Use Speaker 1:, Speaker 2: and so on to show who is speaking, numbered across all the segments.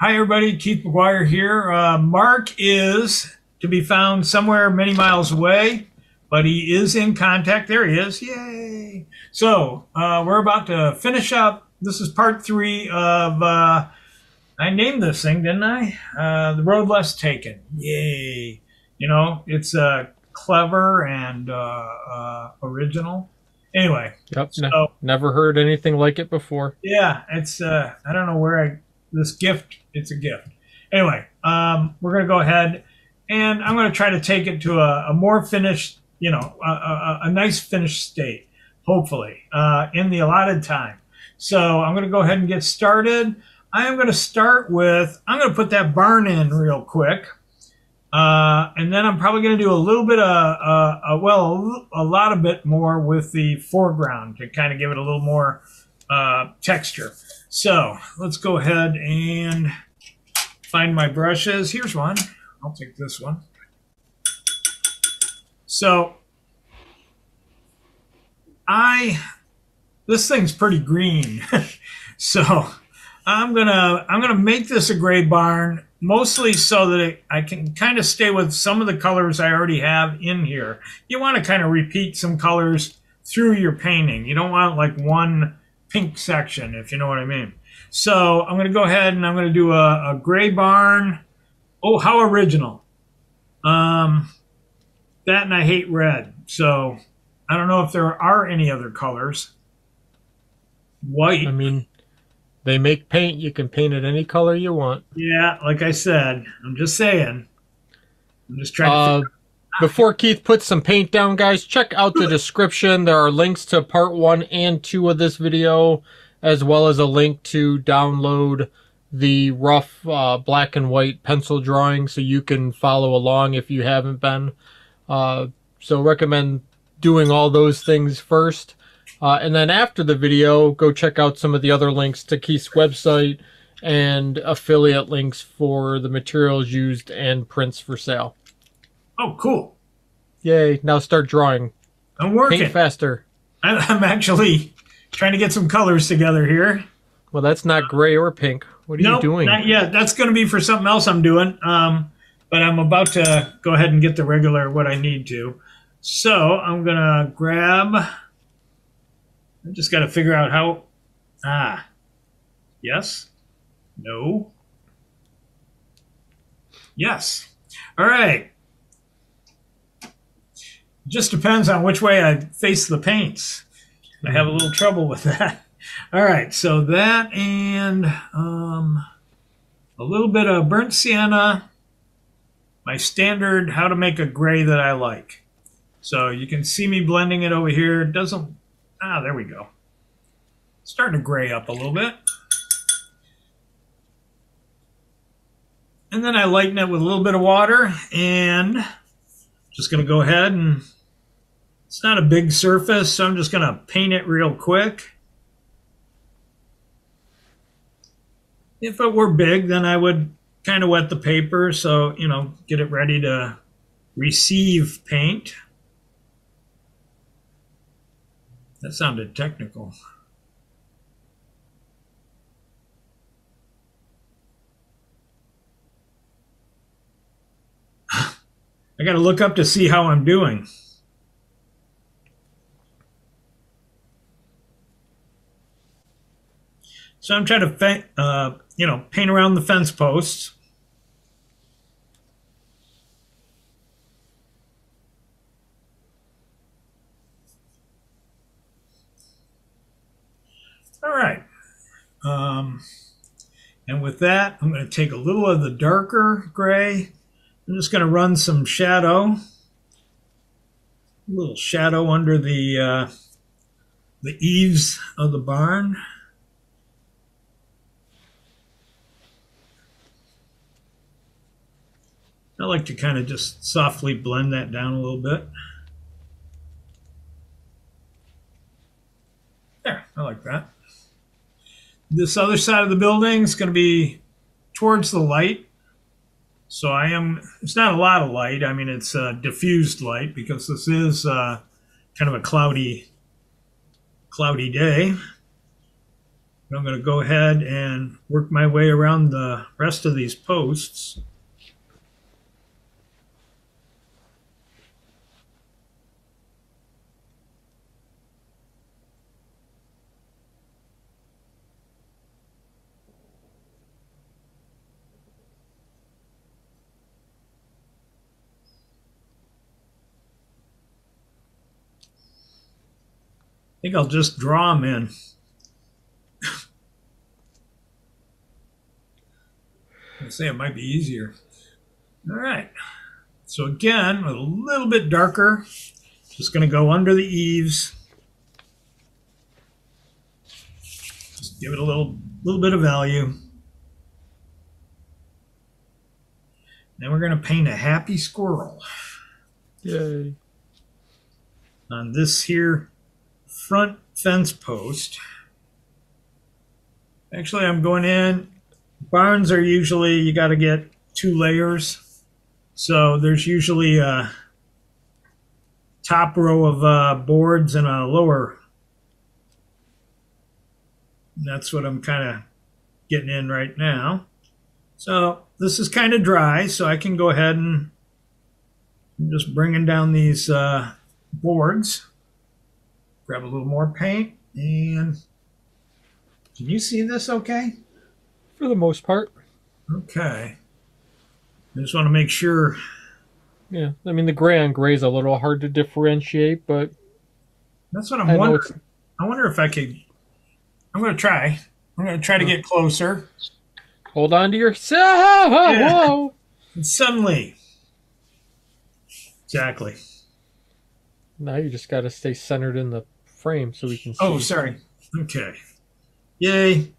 Speaker 1: Hi, everybody. Keith McGuire here. Mark is to be found somewhere many miles away, but he is in contact. There he is. Yay. So we're about to finish up. This is part 3 of, I named this thing, didn't I? The Road Less Taken. Yay. You know, it's clever and original. Anyway.
Speaker 2: Yep. So, never heard anything like it before.
Speaker 1: Yeah, it's, I don't know where this gift, it's a gift. Anyway, we're going to go ahead and I'm going to try to take it to a more finished, you know, a nice finished state, hopefully, in the allotted time. So I'm going to go ahead and get started. I am going to start with, I'm going to put that barn in real quick. And then I'm probably going to do a little bit of, well, a lot of bit more with the foreground to kind of give it a little more texture. So let's go ahead and find my brushes. Here's one. I'll take this one. So this thing's pretty green. So I'm gonna make this a gray barn, mostly so that I can kind of stay with some of the colors I already have in here. You want to kind of repeat some colors through your painting. You don't want like one pink section, if you know what I mean. So I'm going to go ahead and I'm going to do a gray barn. Oh, how original. That and I hate red. So I don't know if there are any other colors. White.
Speaker 2: I mean, they make paint. You can paint it any color you want.
Speaker 1: Yeah, like I said, I'm just saying. I'm just trying to
Speaker 2: before Keith puts some paint down, guys, check out the description. There are links to part 1 and 2 of this video, as well as a link to download the rough black and white pencil drawing so you can follow along if you haven't been. So recommend doing all those things first. And then after the video, go check out some of the other links to Keith's website and affiliate links for the materials used and prints for sale.
Speaker 1: Oh, cool.
Speaker 2: Yay. Now start drawing.
Speaker 1: I'm working.
Speaker 2: Paint faster.
Speaker 1: I'm actually trying to get some colors together here.
Speaker 2: Well, that's not gray or pink. What are you doing?
Speaker 1: Not yet. That's going to be for something else I'm doing. But I'm about to go ahead and get the regular what I need to. So I'm going to grab... I just got to figure out how... Yes. No. Yes. All right. Just depends on which way I face the paints. I have a little trouble with that. All right, so that and a little bit of burnt sienna, my standard how to make a gray that I like. So you can see me blending it over here. It doesn't, there we go. Starting to gray up a little bit. And then I lighten it with a little bit of water and just going to go ahead and it's not a big surface, so I'm just going to paint it real quick. If it were big, then I would kind of wet the paper, so, you know, get it ready to receive paint. That sounded technical. I got to look up to see how I'm doing. So I'm trying to, you know, paint around the fence posts. All right. And with that, I'm going to take a little of the darker gray. I'm just going to run some shadow. A little shadow under the eaves of the barn. I like to kind of just softly blend that down a little bit. There, I like that. This other side of the building is going to be towards the light. So it's not a lot of light. I mean, it's diffused light because this is kind of a cloudy day. I'm going to go ahead and work my way around the rest of these posts. I think I'll just draw them in. I say it might be easier. All right. So again, a little bit darker. Just going to go under the eaves. Just give it a little bit of value. Then we're going to paint a happy squirrel.
Speaker 2: Yay.
Speaker 1: On this here front fence post. Actually, I'm going in. Barns are usually, you got to get 2 layers. So there's usually a top row of boards and a lower. And that's what I'm kind of getting in right now. So this is kind of dry, so I can go ahead and I'm just bringing down these boards. Grab a little more paint, and can you see this okay?
Speaker 2: For the most part.
Speaker 1: Okay. I just want to make sure.
Speaker 2: Yeah, I mean, the gray on gray is a little hard to differentiate, but
Speaker 1: that's what I'm wondering. I wonder if I could. I'm going to try. I'm going to try to get closer.
Speaker 2: Hold on to yourself.
Speaker 1: Yeah.
Speaker 2: Whoa.
Speaker 1: And suddenly. Exactly.
Speaker 2: Now you just got to stay centered in the frame so we can see.
Speaker 1: Oh, sorry. Okay. Yay.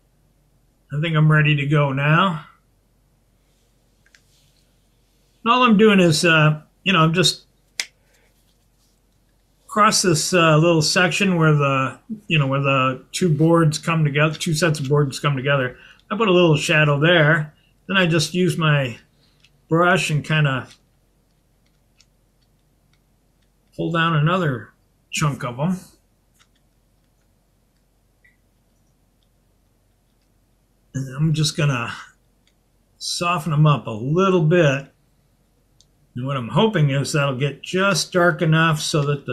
Speaker 1: I think I'm ready to go now. And all I'm doing is, I'm just across this little section where where the 2 boards come together, 2 sets of boards come together. I put a little shadow there. Then I just use my brush and kind of pull down another chunk of them. And I'm just going to soften them up a little bit. And what I'm hoping is that'll get just dark enough so that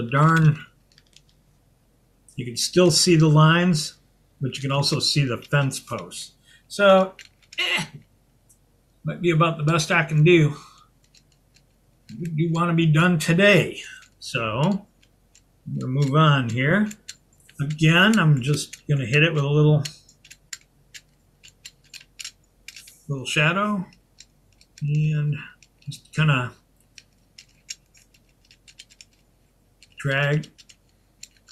Speaker 1: you can still see the lines, but you can also see the fence posts. So, might be about the best I can do. We do want to be done today. So, I'm going to move on here. Again, I'm just going to hit it with a little shadow and just kind of drag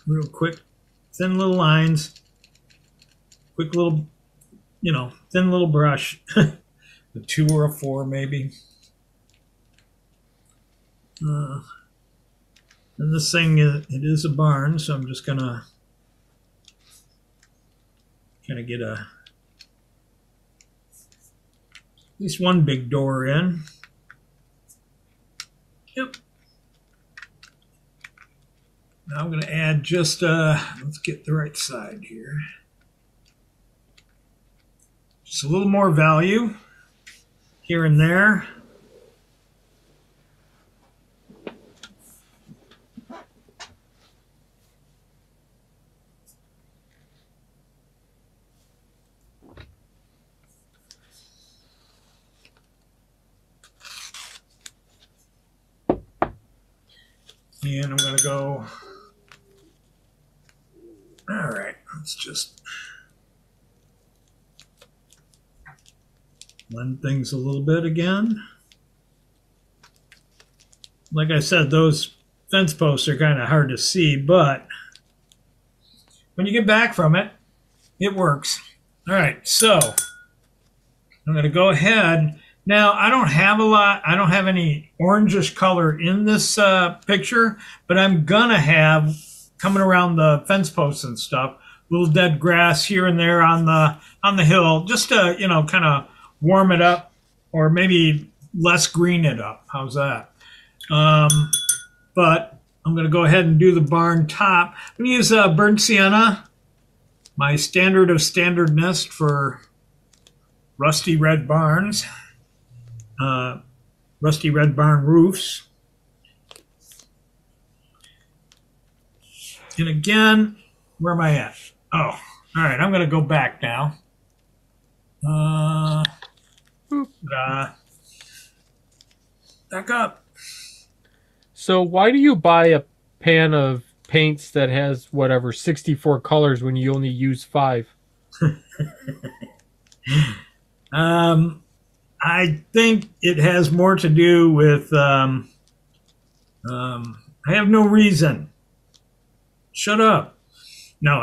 Speaker 1: real quick, thin little lines, quick little, thin little brush, a 2 or a 4 maybe. And this thing, it is a barn, so I'm just gonna kind of get at least one big door in. Yep. Now I'm going to add just, let's get the right side here. Just a little more value here and there. And I'm going to go, all right, let's just blend things a little bit again. Like I said, those fence posts are kind of hard to see, but when you get back from it, it works. All right, so I'm going to go ahead. Now, I don't have any orangish color in this picture, but I'm going to have, coming around the fence posts and stuff, little dead grass here and there on the hill, just to, kind of warm it up, or maybe less green it up. How's that? But I'm going to go ahead and do the barn top. I'm going to use burnt sienna. my standard of standardness for rusty red barns, rusty red barn roofs. And again, where am I at? Oh, all right, I'm going to go back now. Back up.
Speaker 2: So why do you buy a pan of paints that has whatever 64 colors when you only use 5?
Speaker 1: I think it has more to do with I have no reason. Shut up. No,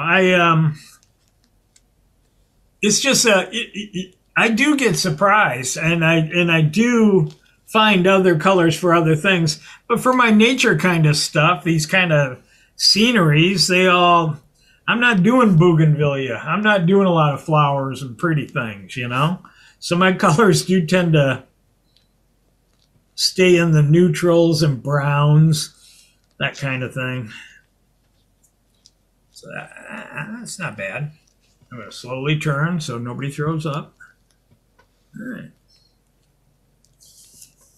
Speaker 1: it's just I do get surprised, and I do find other colors for other things, but for my nature kind of stuff, these kind of sceneries, I'm not doing bougainvillea. I'm not doing a lot of flowers and pretty things, you know? So my colors do tend to stay in the neutrals and browns, that kind of thing. So that's not bad. I'm going to slowly turn so nobody throws up. All right.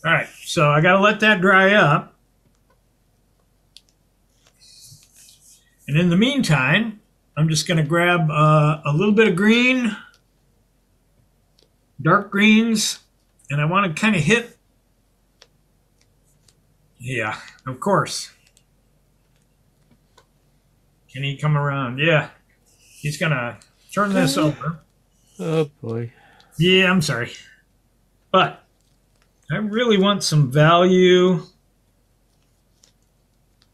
Speaker 1: All right, so I got to let that dry up. And in the meantime, I'm just going to grab a little bit of green, dark greens, and I want to kind of hit, yeah, of course. Can he come around? Yeah, he's going to turn this over.
Speaker 2: Oh, boy.
Speaker 1: Yeah, I'm sorry. But I really want some value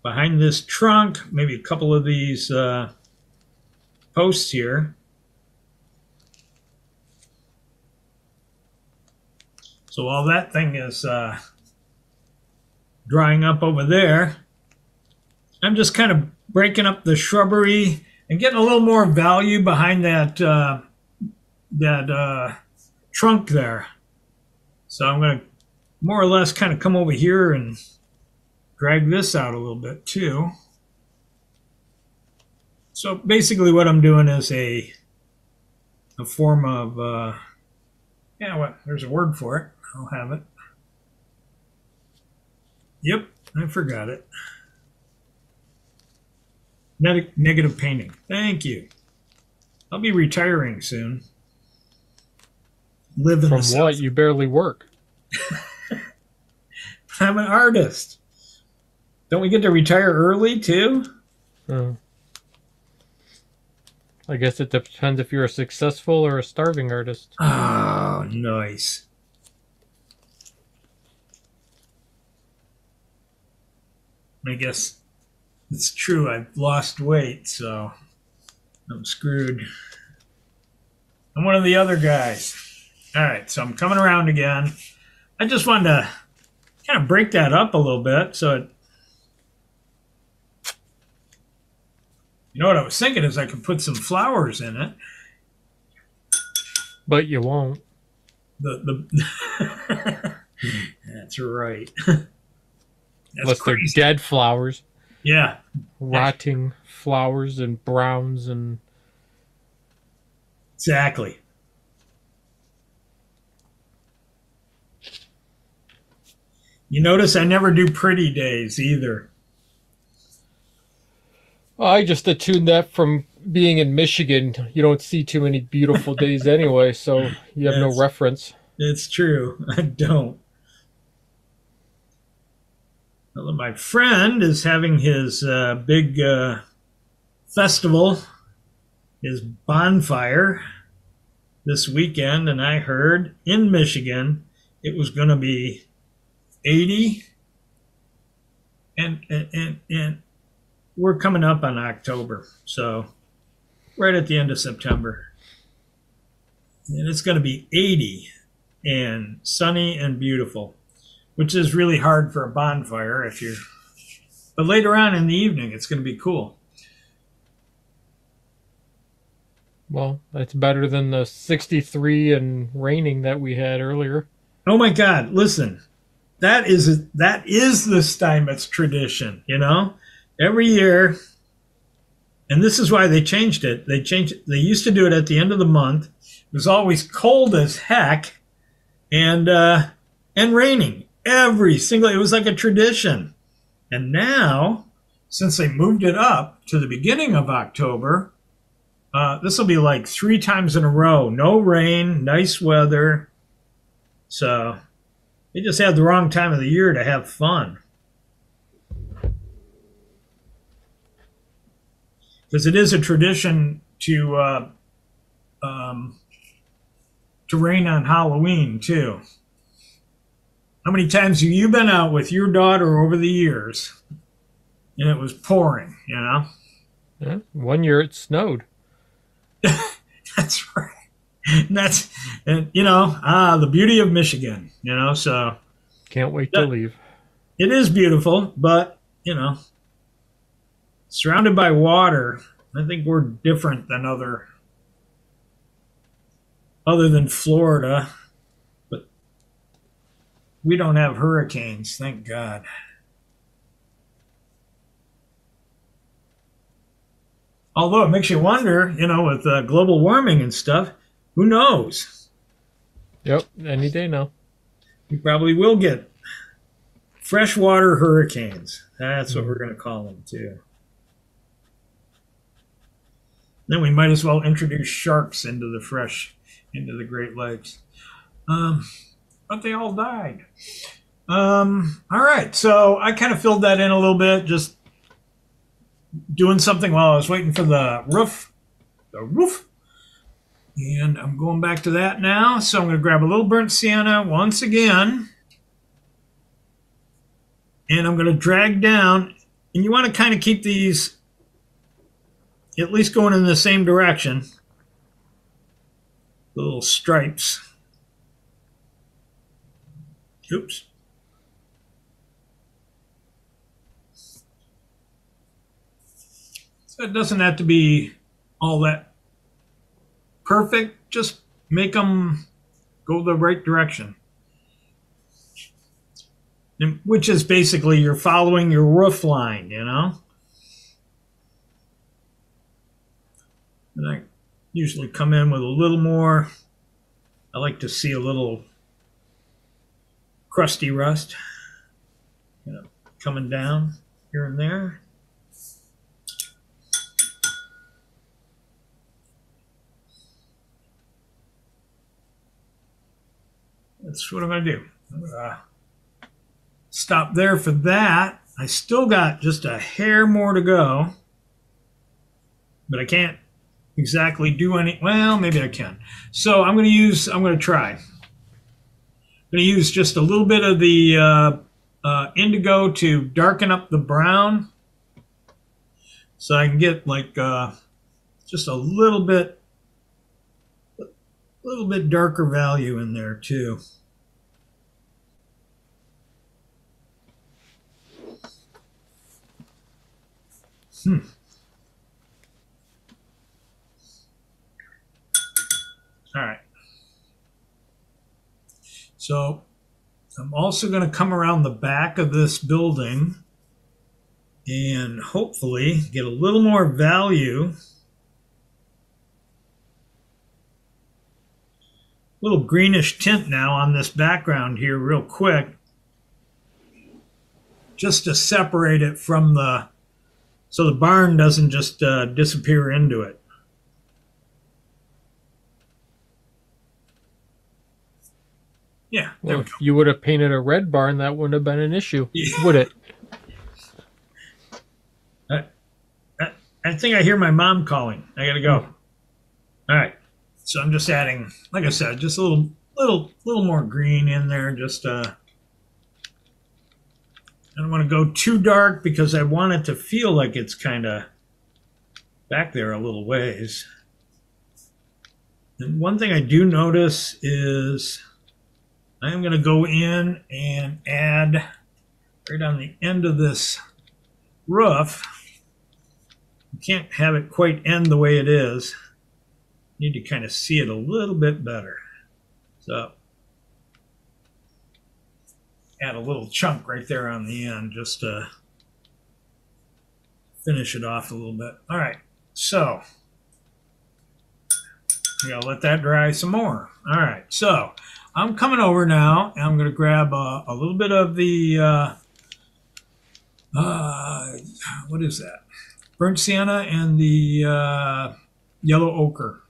Speaker 1: behind this trunk, maybe a couple of these posts here. So while that thing is drying up over there, I'm just kind of breaking up the shrubbery and getting a little more value behind that trunk there. So I'm going to more or less kind of come over here and drag this out a little bit too. So basically what I'm doing is a form of, there's a word for it. I'll have it. Yep, I forgot it. Negative painting. Thank you. I'll be retiring soon. Live in
Speaker 2: From what? You barely work.
Speaker 1: I'm an artist. Don't we get to retire early too?
Speaker 2: I guess it depends if you're a successful or a starving artist.
Speaker 1: Oh, nice. I guess it's true. I've lost weight, so I'm screwed. I'm one of the other guys. All right, so I'm coming around again. I just wanted to kind of break that up a little bit. So, you know what I was thinking is I could put some flowers in it.
Speaker 2: But you won't.
Speaker 1: That's right.
Speaker 2: Unless they're dead flowers.
Speaker 1: Yeah.
Speaker 2: Rotting flowers and browns and...
Speaker 1: Exactly. You notice I never do pretty days either.
Speaker 2: I just attuned that from being in Michigan. You don't see too many beautiful days anyway, so you have no reference.
Speaker 1: It's true. I don't. Well, my friend is having his big festival, his bonfire this weekend, and I heard in Michigan it was going to be 80, and we're coming up on October, so right at the end of September, and it's going to be 80 and sunny and beautiful, which is really hard for a bonfire but later on in the evening it's going to be cool.
Speaker 2: Well, that's better than the 63 and raining that we had earlier.
Speaker 1: Oh my God, listen. That is the Steinmetz tradition, you know? Every year And this is why they changed it. They used to do it at the end of the month. It was always cold as heck and raining every single, it was like a tradition. And now, since they moved it up to the beginning of October, this will be like 3 times in a row. No rain, nice weather. So they just had the wrong time of the year to have fun. Because it is a tradition to rain on Halloween too. How many times have you been out with your daughter over the years and it was pouring, you know?
Speaker 2: Yeah, one year it snowed.
Speaker 1: That's right. And you know, the beauty of Michigan, you know, so.
Speaker 2: Can't wait to leave.
Speaker 1: It is beautiful, but, you know, surrounded by water, I think we're different than other than Florida, but we don't have hurricanes, thank God. Although it makes you wonder, you know, with global warming and stuff, who knows?
Speaker 2: Yep, any day now.
Speaker 1: We probably will get freshwater hurricanes. That's what we're going to call them, too. Then we might as well introduce sharks into the Great Lakes. But they all died. All right, so I kind of filled that in a little bit, just doing something while I was waiting for the roof. And I'm going back to that now. So I'm going to grab a little burnt sienna once again. And I'm going to drag down. And you want to kind of keep these at least going in the same direction. The little stripes. Oops. So it doesn't have to be all that perfect. Just make them go the right direction. And, which is basically you're following your roof line, you know? And I usually come in with a little more. I like to see a little crusty rust, you know, coming down here and there. That's what I'm going to do. I'm going to stop there for that. I still got just a hair more to go, but I can't exactly do any. Well, maybe I can. So I'm going to try. I'm going to use just a little bit of the indigo to darken up the brown, so I can get like just a little bit darker value in there too. All right. So I'm also going to come around the back of this building and hopefully get a little more value. Little greenish tint now on this background here real quick, just to separate it from so the barn doesn't just disappear into it. Yeah.
Speaker 2: Well, if you would have painted a red barn, that wouldn't have been an issue, would it?
Speaker 1: I think I hear my mom calling. I gotta go. All right. So I'm just adding, like I said, just a little more green in there. Just I don't want to go too dark because I want it to feel like it's kind of back there a little ways. And one thing I do notice is I'm going to go in and add right on the end of this roof. You can't have it quite end the way it is. You need to kind of see it a little bit better. So add a little chunk right there on the end just to finish it off a little bit. All right. So we gotta let that dry some more. All right, so I'm coming over now, and I'm gonna grab a little bit of the what is that? Burnt sienna and the yellow ochre,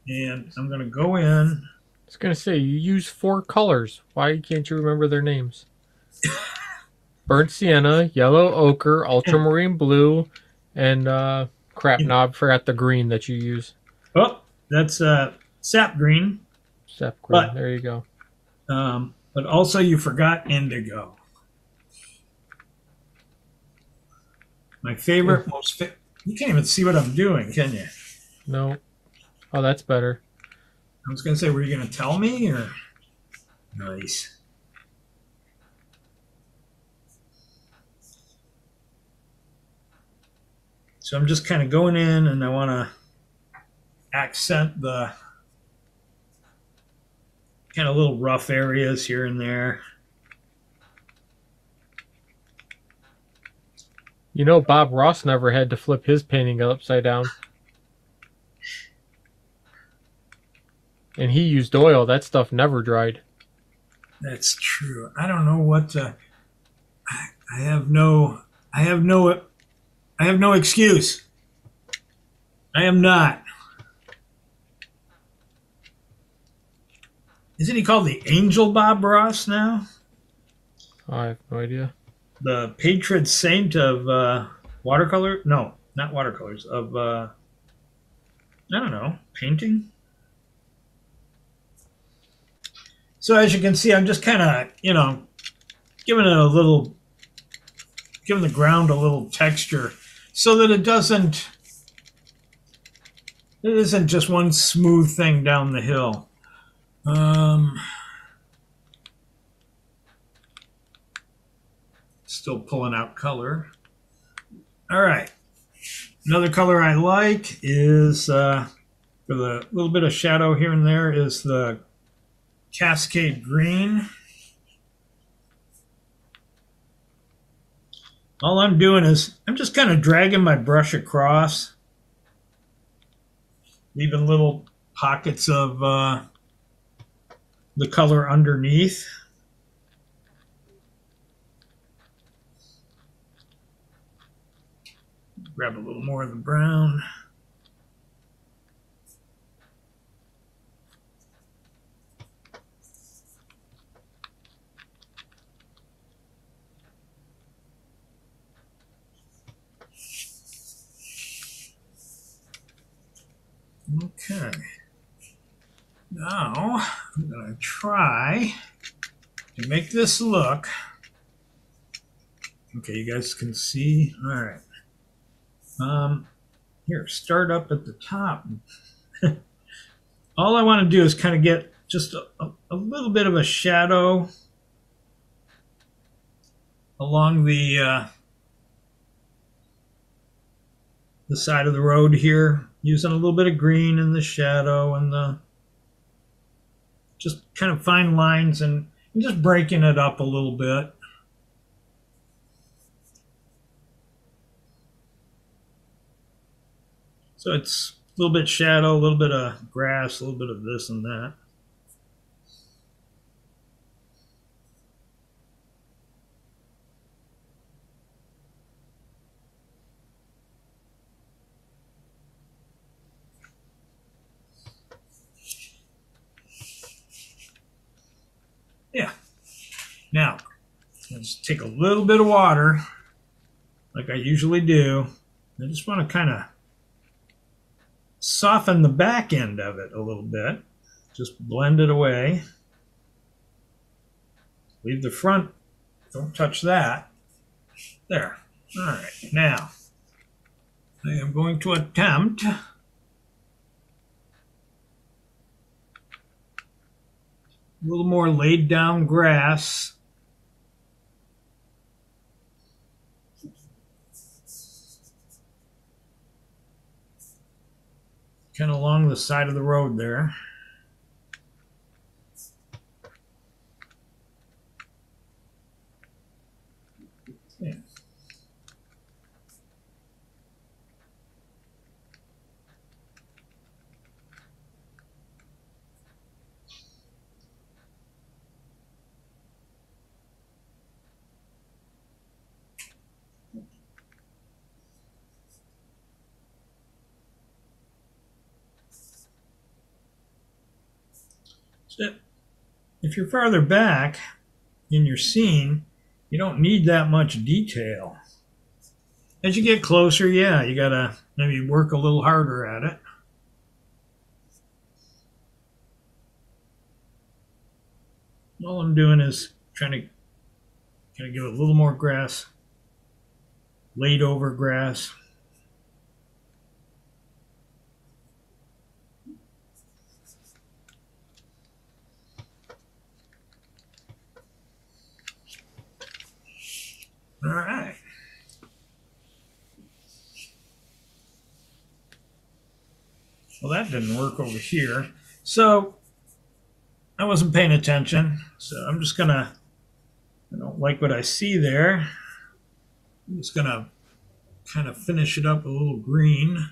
Speaker 1: and I'm gonna go in.
Speaker 2: I was gonna say you use 4 colors. Why can't you remember their names? Burnt sienna, yellow ochre, ultramarine blue, and crap knob. Forgot the green that you use.
Speaker 1: Oh, that's sap green.
Speaker 2: Sap green. There you go.
Speaker 1: But also you forgot indigo. My favorite, you can't even see what I'm doing, can you?
Speaker 2: No. Oh, that's better.
Speaker 1: I was going to say, were you going to tell me? Or nice. So I'm just kind of going in, and I want to accent the kind of little rough areas here and there.
Speaker 2: You know, Bob Ross never had to flip his painting upside down. And he used oil. That stuff never dried.
Speaker 1: That's true. I don't know what to. I have no excuse. I am not. Isn't he called the Angel Bob Ross now?
Speaker 2: Oh, I have no idea.
Speaker 1: The patron saint of watercolor? No, not watercolors. Of I don't know, painting. So as you can see, I'm just kind of, giving the ground a little texture so that it isn't just one smooth thing down the hill. Still pulling out color. All right. Another color I like is, for the little bit of shadow here and there, is the Cascade Green. All I'm doing is I'm just kind of dragging my brush across, leaving little pockets of the color underneath. Grab a little more of the brown. Okay. Now I'm going to try to make this look. Okay, you guys can see. All right. Here, start up at the top. All I want to do is kind of get just a little bit of a shadow along the side of the road here, using a little bit of green in the shadow and the just kind of fine lines and just breaking it up a little bit. So it's a little bit shadow, a little bit of grass, a little bit of this and that. Yeah. Now, let's take a little bit of water, like I usually do. I just want to kind of soften the back end of it a little bit. Just blend it away. Leave the front, don't touch that. There. All right, now I am going to attempt a little more laid down grass. Kind of along the side of the road there. Yeah. So if you're farther back in your scene, you don't need that much detail. As you get closer, yeah, you gotta maybe work a little harder at it. All I'm doing is trying to kind of give it a little more grass, laid over grass. All right. Well, that didn't work over here. So I wasn't paying attention. So I'm just gonna, I don't like what I see there. I'm just gonna kind of finish it up with a little green.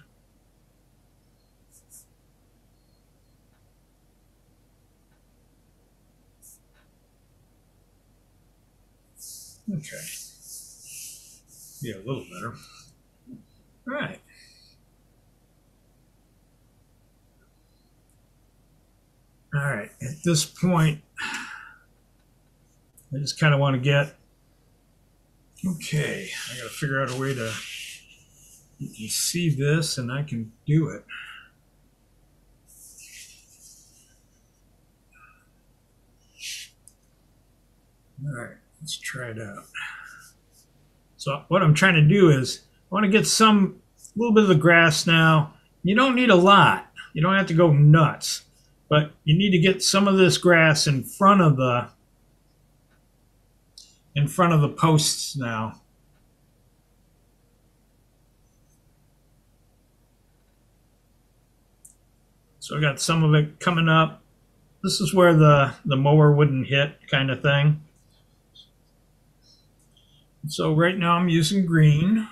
Speaker 1: Okay. Yeah, a little better. All right. All right. At this point, I just kind of want to get, okay, I got to figure out a way to, you can see this and I can do it. All right, let's try it out. So what I'm trying to do is I want to get a little bit of the grass now. You don't need a lot. You don't have to go nuts, but you need to get some of this grass in front of the posts now. So I got some of it coming up. This is where the mower wouldn't hit, kind of thing. So right now I'm using green.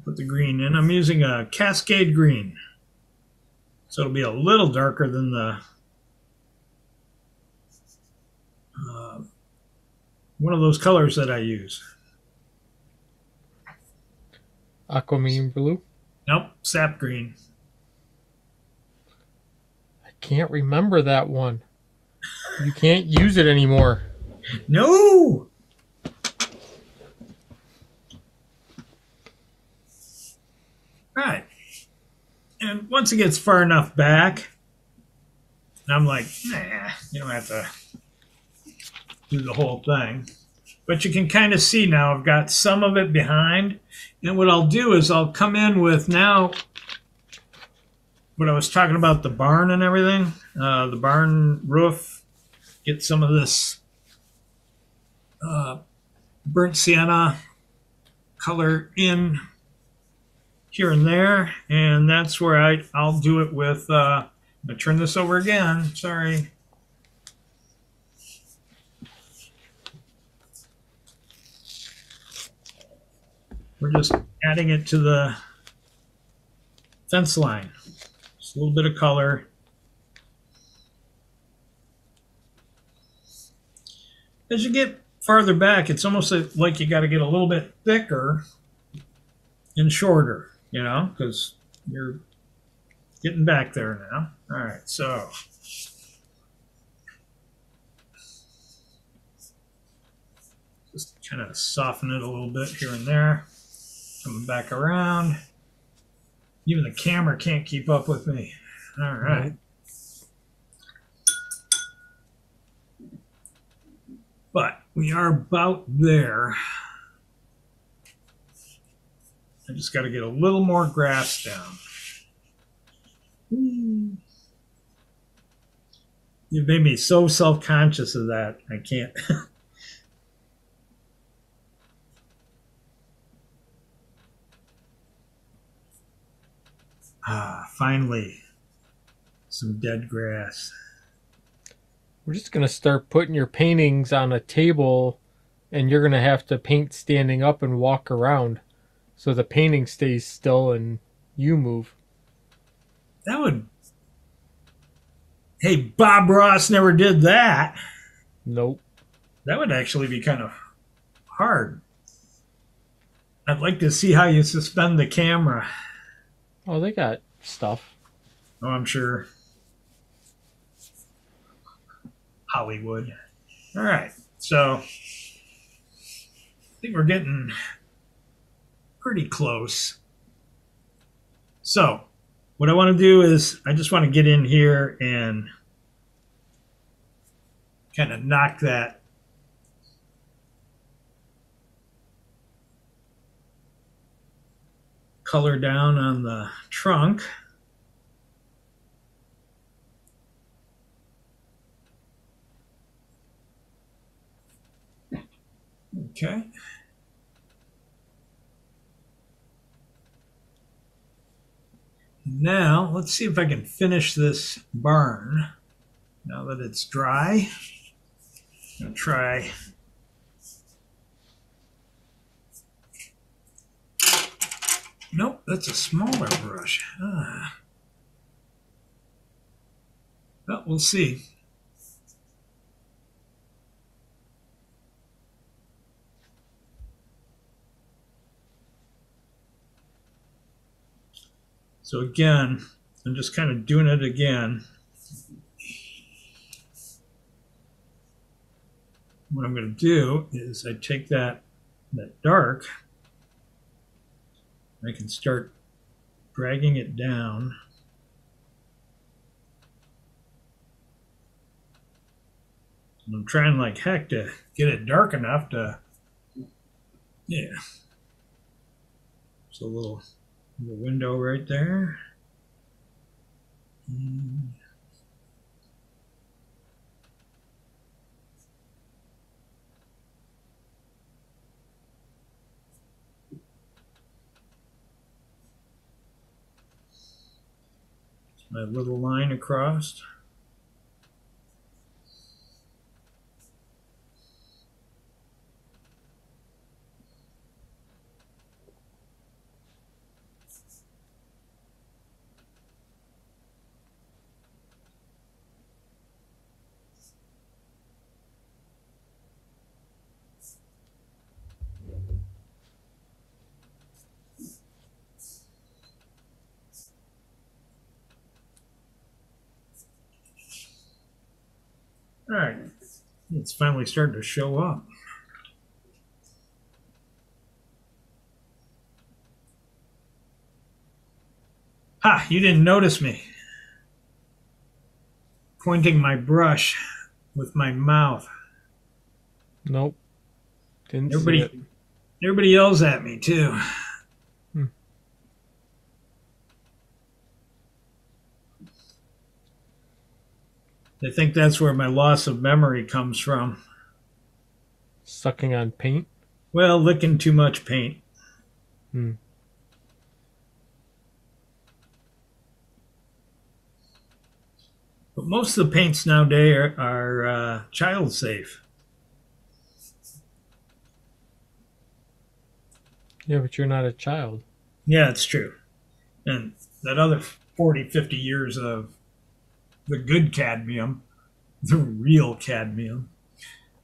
Speaker 1: Put the green in. I'm using a Cascade green. So it'll be a little darker than the one of those colors that I use.
Speaker 2: Aquamarine blue?
Speaker 1: Nope, sap green.
Speaker 2: I can't remember that one. You can't use it anymore.
Speaker 1: No! Right. And once it gets far enough back, I'm like, nah, you don't have to do the whole thing. But you can kind of see now I've got some of it behind. And what I'll do is I'll come in with now what I was talking about, the barn and everything, the barn roof, get some of this burnt sienna color in here and there, and that's where I'll do it with, I'm going to turn this over again, sorry. We're just adding it to the fence line. Just a little bit of color. As you get farther back, it's almost like you got to get a little bit thicker and shorter, you know, because you're getting back there now. All right, so just kind of soften it a little bit here and there. Coming back around. Even the camera can't keep up with me. All right. But we are about there. I just got to get a little more grass down. You've made me so self-conscious of that. I can't. Finally, some dead grass.
Speaker 2: We're just going to start putting your paintings on a table, and you're going to have to paint standing up and walk around so the painting stays still and you move.
Speaker 1: That would... Hey, Bob Ross never did that.
Speaker 2: Nope.
Speaker 1: That would actually be kind of hard. I'd like to see how you suspend the camera.
Speaker 2: Oh, they got stuff.
Speaker 1: Oh, I'm sure. Hollywood. All right, so I think we're getting pretty close. So what I want to do is I just want to get in here and kind of knock that color down on the trunk. Okay. Now, let's see if I can finish this barn now that it's dry. I'm going to try. Nope, that's a smaller brush. Well, we'll see. So again, I'm just kind of doing it again. What I'm going to do is I take that dark, I can start dragging it down. And I'm trying like heck to get it dark enough to, yeah. It's a little window right there. My little line across. All right, it's finally starting to show up. Ha, you didn't notice me. Pointing my brush with my mouth.
Speaker 2: Nope. Didn't see it.
Speaker 1: Everybody yells at me too. They think that's where my loss of memory comes from.
Speaker 2: Sucking on paint?
Speaker 1: Well, licking too much paint.
Speaker 2: Hmm.
Speaker 1: But most of the paints nowadays are child safe.
Speaker 2: Yeah, but you're not a child.
Speaker 1: Yeah, it's true. And that other 40, 50 years of the good cadmium, the real cadmium.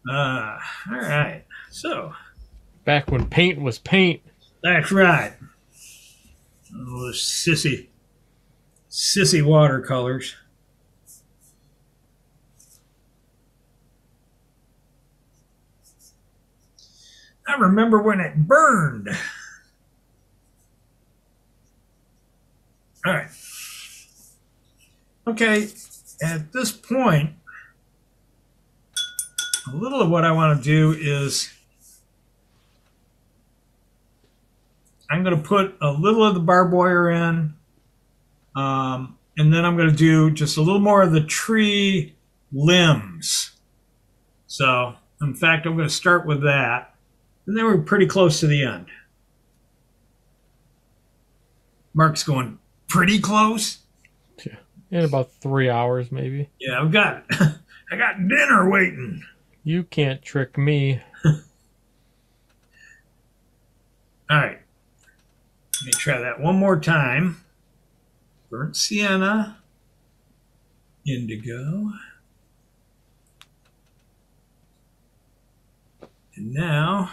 Speaker 1: All right. So.
Speaker 2: Back when paint was paint.
Speaker 1: That's right. Oh, those sissy watercolors. I remember when it burned. All right. Okay, at this point, a little of what I want to do is I'm going to put a little of the barbed wire in, and then I'm going to do just a little more of the tree limbs. So, in fact, I'm going to start with that, and then we're pretty close to the end. Mark's going, pretty close?
Speaker 2: Yeah. In about 3 hours, maybe.
Speaker 1: Yeah, I got dinner waiting.
Speaker 2: You can't trick me.
Speaker 1: All right. Let me try that one more time. Burnt sienna. Indigo. And now,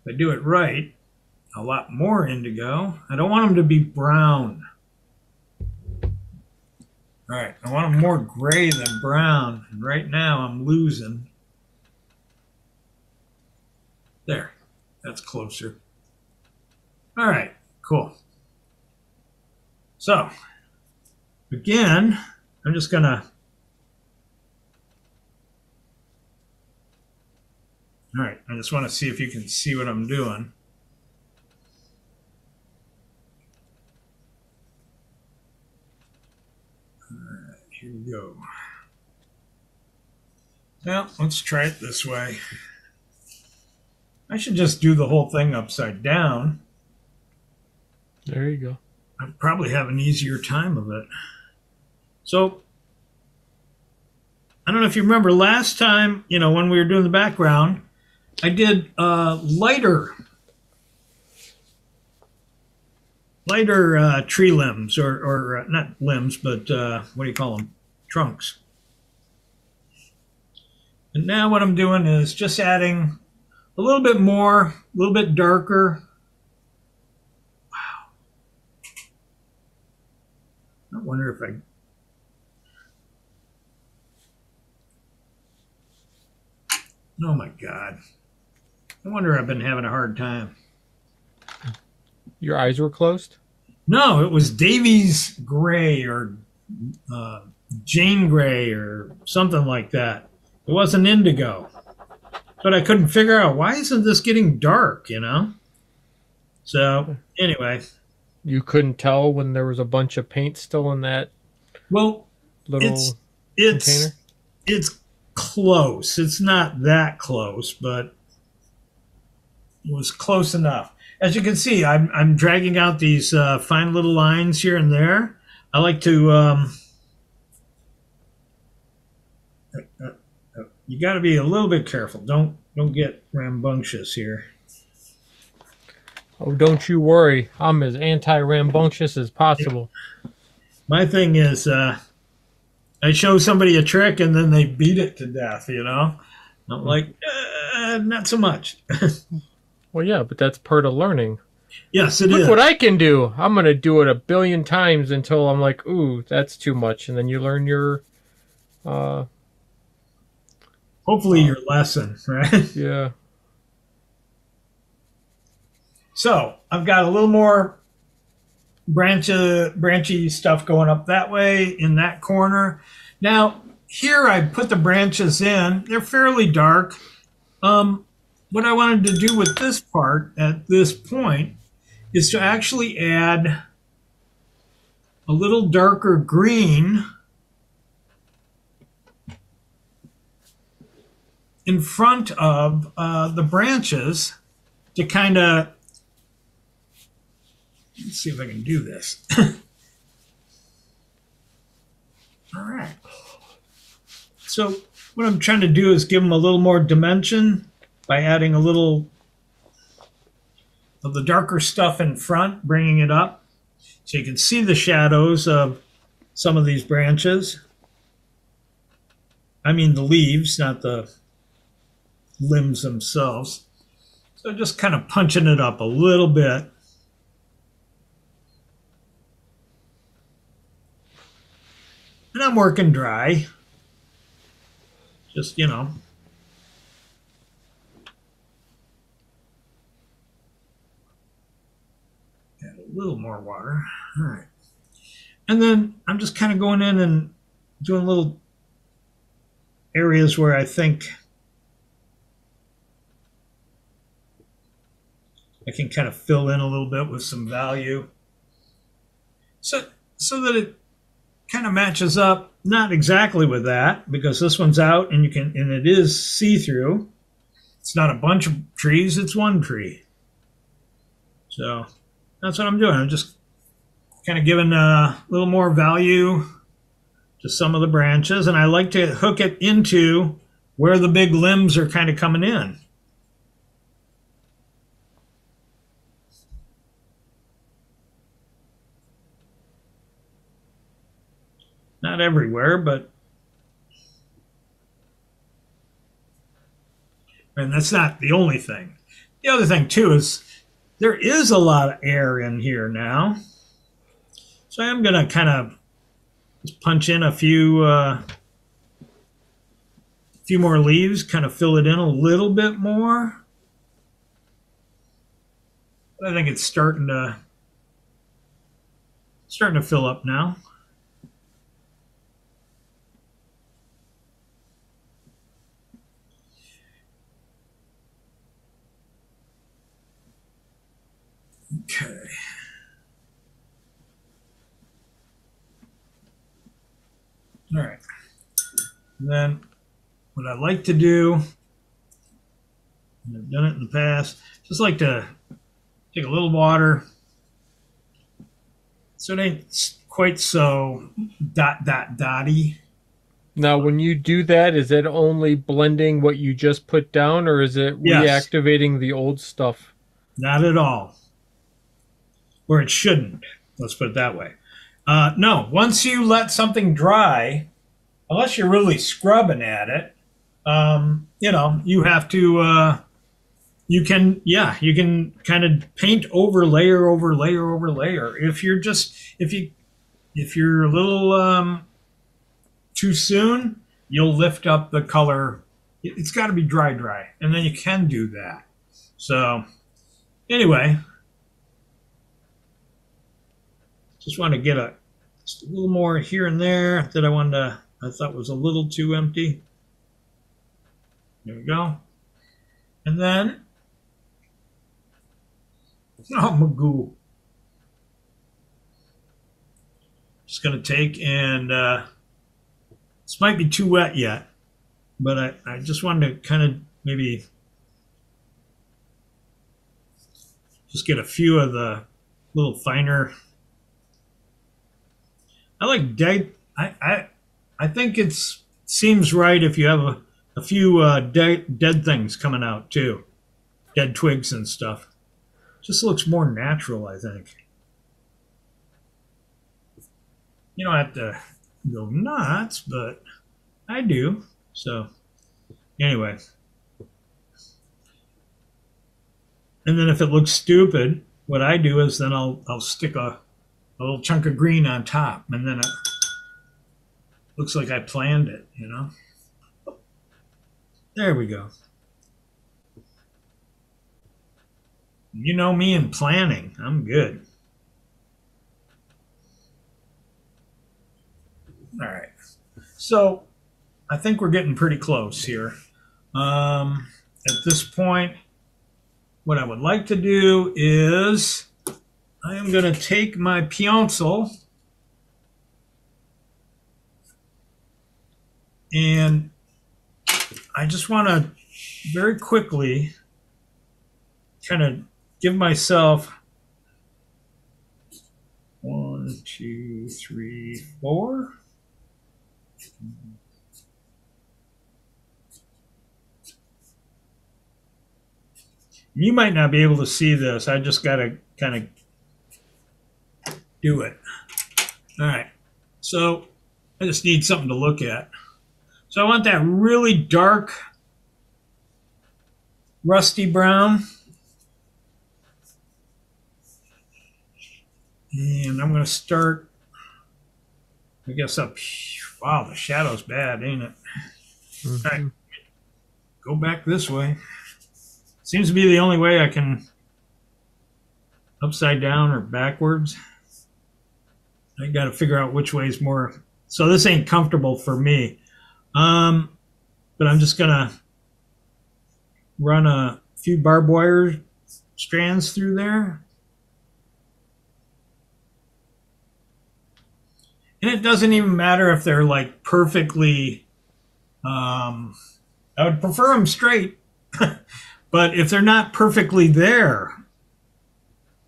Speaker 1: if I do it right, a lot more indigo. I don't want them to be brown. All right, I want them more gray than brown. And right now I'm losing. There, that's closer. All right, cool. So, again, I'm just gonna, all right, I just want to see if you can see what I'm doing. All right, here we go. Well, let's try it this way. I should just do the whole thing upside down.
Speaker 2: There you go.
Speaker 1: I'd probably have an easier time of it. So, I don't know if you remember last time, you know, when we were doing the background, I did lighter tree limbs, or not limbs, but what do you call them? Trunks. And now what I'm doing is just adding a little bit more, a little bit darker. Wow. I wonder if oh my God. I wonder I've been having a hard time.
Speaker 2: Your eyes were closed?
Speaker 1: No, it was Davies Gray or Jane Gray or something like that. It wasn't indigo. But I couldn't figure out, why isn't this getting dark, you know? So, anyway.
Speaker 2: You couldn't tell when there was a bunch of paint still in that
Speaker 1: little
Speaker 2: container?
Speaker 1: It's close. It's not that close, but it was close enough. As you can see, I'm dragging out these fine little lines here and there. I like to... you got to be a little bit careful. Don't get rambunctious here.
Speaker 2: Oh, don't you worry. I'm as anti-rambunctious as possible.
Speaker 1: My thing is, I show somebody a trick and then they beat it to death, you know? I'm like, not so much.
Speaker 2: Well, yeah, but that's part of learning.
Speaker 1: Yes, it is.
Speaker 2: Look what I can do. I'm going to do it 1 billion times until I'm like, ooh, that's too much. And then you learn your...
Speaker 1: hopefully your lesson, right?
Speaker 2: Yeah.
Speaker 1: So I've got a little more branchy stuff going up that way in that corner. Now here I put the branches in. They're fairly dark. What I wanted to do with this part at this point is to actually add a little darker green in front of the branches to kind of, let's see if I can do this. All right. So what I'm trying to do is give them a little more dimension by adding a little of the darker stuff in front, bringing it up. So you can see the shadows of some of these branches. I mean the leaves, not the limbs themselves. So just kind of punching it up a little bit. And I'm working dry. Just, you know. Add a little more water. All right. And then I'm just kind of going in and doing little areas where I think I can kind of fill in a little bit with some value. So that it kind of matches up, not exactly with that, because this one's out and it is see-through. It's not a bunch of trees, it's one tree. So that's what I'm doing. I'm just kind of giving a little more value to some of the branches, and I like to hook it into where the big limbs are kind of coming in. Not everywhere, but, and that's not the only thing. The other thing too is there is a lot of air in here now. So I'm going to kind of Just punch in a few more leaves, kind of fill it in a little bit more. I think it's starting to fill up now. Okay. All right. And then what I like to do, and I've done it in the past, just like to take a little water so it ain't quite so dotty.
Speaker 2: Now, when you do that, is it only blending what you just put down, or is it
Speaker 1: Yes.
Speaker 2: reactivating the old stuff?
Speaker 1: Not at all. Or it shouldn't. Let's put it that way. No, once you let something dry, unless you're really scrubbing at it, you know, you have to, you can kind of paint over layer over layer over layer. If you're a little too soon, you'll lift up the color. It's got to be dry, and then you can do that. So anyway, just want to get just a little more here and there that I thought was a little too empty. There we go. And then, oh, Magoo. Just going to take and, this might be too wet yet, but I just wanted to kind of maybe just get a few of the little finer. I like dead. I think it seems right if you have a few dead things coming out too, dead twigs and stuff. Just looks more natural, I think. You don't have to go nuts, but I do. So anyway, and then if it looks stupid, what I do is then I'll stick a little chunk of green on top, and then it looks like I planned it, you know. There we go. You know me in planning. I'm good. All right. So I think we're getting pretty close here. At this point, what I would like to do is I am going to take my pencil and I just want to very quickly kind of give myself 1, 2, 3, 4. You might not be able to see this. I just got to kind of do it. All right. So I just need something to look at. So I want that really dark, rusty brown. And I'm going to start, I guess, up. Wow, the shadow's bad, ain't it? Mm-hmm. All right. Go back this way. Seems to be the only way I can, upside down or backwards. I got to figure out which way is more. So this ain't comfortable for me. But I'm just going to run a few barbed wire strands through there. And it doesn't even matter if they're like perfectly, I would prefer them straight. But if they're not perfectly there,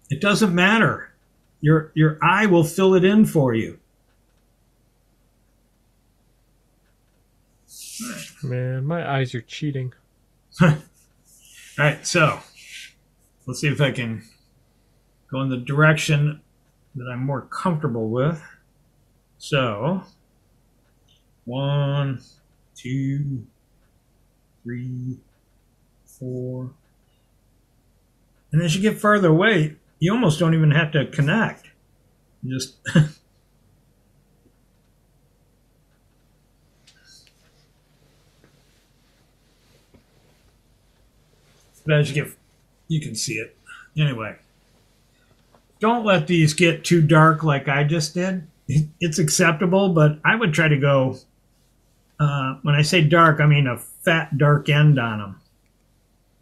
Speaker 1: it doesn't matter. Your eye will fill it in for you.
Speaker 2: Man, my eyes are cheating.
Speaker 1: All right, so let's see if I can go in the direction that I'm more comfortable with. So 1, 2, 3, 4. And as you get farther away, you almost don't even have to connect. You just But as you can see it. Anyway, don't let these get too dark like I just did. It's acceptable, but I would try to go, when I say dark, I mean a fat dark end on them.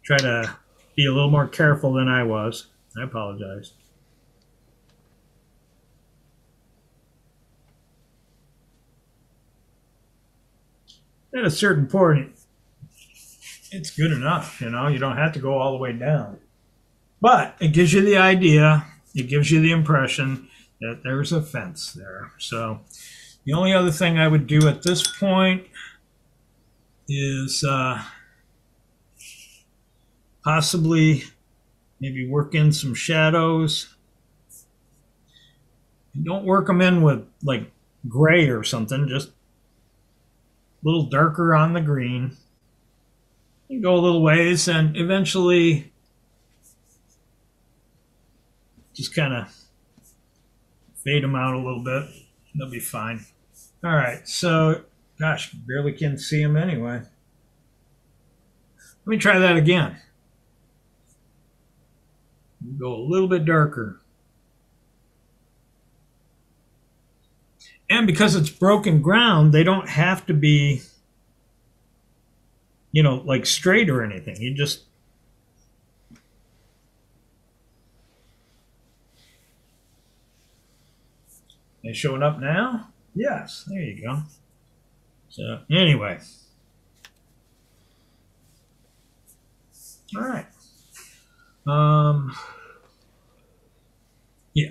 Speaker 1: Try to be a little more careful than I was. I apologize. At a certain point, it's good enough, you know. You don't have to go all the way down. But it gives you the idea, it gives you the impression that there's a fence there. So the only other thing I would do at this point is possibly maybe work in some shadows. Don't work them in with like gray or something, just a little darker on the green. You go a little ways and eventually just kind of fade them out a little bit. They'll be fine. All right, so gosh, barely can see them anyway. Let me try that again. Go a little bit darker. And because it's broken ground, they don't have to be, you know, like straight or anything. You just they showing up now? Yes, there you go. So anyway. All right. Yeah.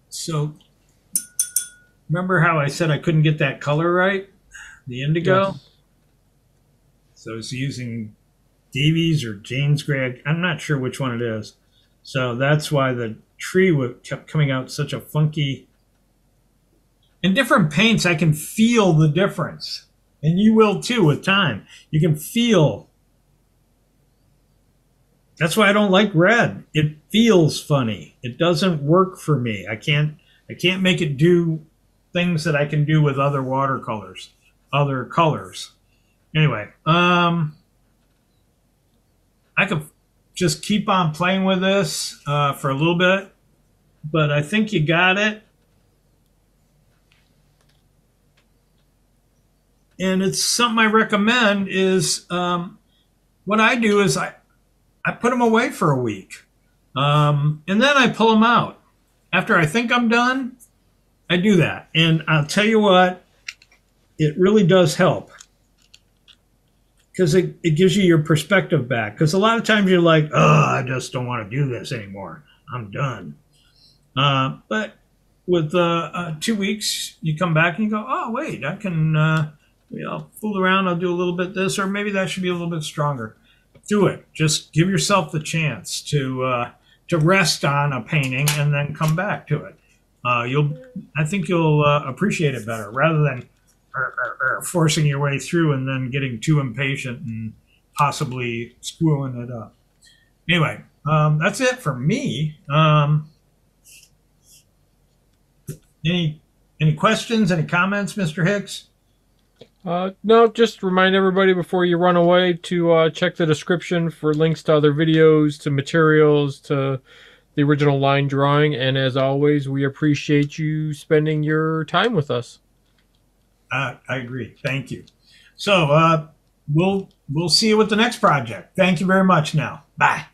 Speaker 1: So remember how I said I couldn't get that color right? The indigo? Yes. So I was using Davies or James Gray. I'm not sure which one it is. So that's why the tree kept coming out such a funky. In different paints, I can feel the difference. And you will too with time. You can feel. That's why I don't like red. It feels funny. It doesn't work for me. I can't make it do things that I can do with other watercolors, other colors. Anyway, I could just keep on playing with this for a little bit, but I think you got it. And it's something I recommend is what I do is I put them away for a week. And then I pull them out. After I think I'm done, I do that. And I'll tell you what, it really does help. Because it gives you your perspective back. Because a lot of times you're like, oh, I just don't want to do this anymore. I'm done. But with 2 weeks, you come back and you go, oh, wait, I can, I'll fool around. I'll do a little bit this, or maybe that should be a little bit stronger. Do it. Just give yourself the chance to rest on a painting and then come back to it. I think you'll appreciate it better rather than forcing your way through and then getting too impatient and possibly screwing it up. Anyway, that's it for me. Any questions? Any comments, Mr. Hicks?
Speaker 2: No, just remind everybody before you run away to check the description for links to other videos, to materials, to the original line drawing. And as always, we appreciate you spending your time with us.
Speaker 1: I agree. Thank you. So we'll see you with the next project. Thank you very much now. Bye.